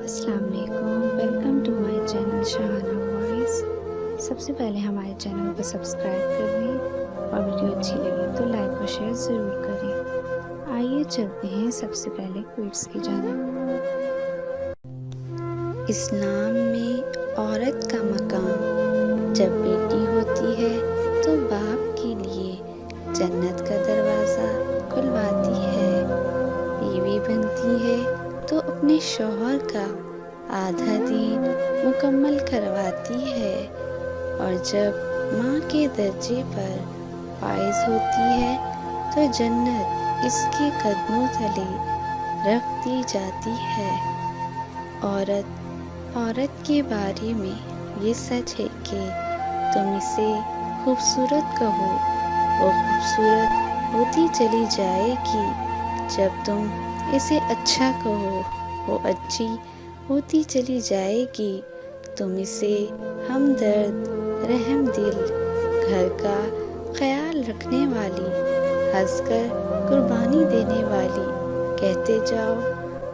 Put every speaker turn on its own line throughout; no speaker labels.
السلام علیکم، welcome to my channel Shahana voice. سب سے پہلے ہمارے چینل کو سبسکرائب کر لیں اور ویڈیو اچھی لگے تو لائک اور شیئر ضرور کریں۔ آئیے چلتے ہیں سب سے پہلے کوئٹس کی جانب۔ اسلام میں عورت کا مقام جب بیٹی ہوتی ہے تو باپ کے لیے جنت کا دروازہ کھلواتی ہے، بیوی بنتی ہے تو اپنے شوہر کا آدھا دین مکمل کرواتی ہے، اور جب ماں کے درجے پر فائز ہوتی ہے تو جنت اس کے قدموں تلے رکھ دی جاتی ہے۔ عورت کے بارے میں یہ سچ ہے کہ تم اسے خوبصورت کہو، وہ خوبصورت ہوتی چلی جائے گی، جب تم اسے اچھا کہو وہ اچھی ہوتی چلی جائے گی، تم اسے ہمدرد، رحم دل، گھر کا خیال رکھنے والی، ہنس کر قربانی دینے والی کہتے جاؤ،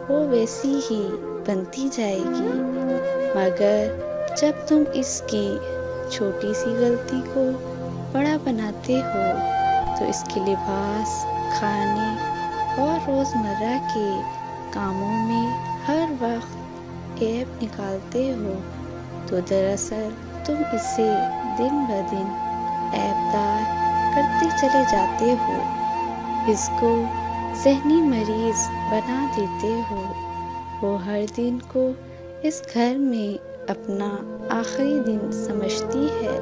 وہ ویسی ہی بنتی جائے گی، مگر جب تم اس کی چھوٹی سی غلطی کو بڑا بناتے ہو تو اس کے لباس، کھانے اور روزمرہ کے کاموں میں ہر وقت عیب نکالتے ہو تو دراصل تم اسے دن بدن عیب دار کرتے چلے جاتے ہو، اس کو ذہنی مریض بنا دیتے ہو۔ وہ ہر دن کو اس گھر میں اپنا آخری دن سمجھتی ہے،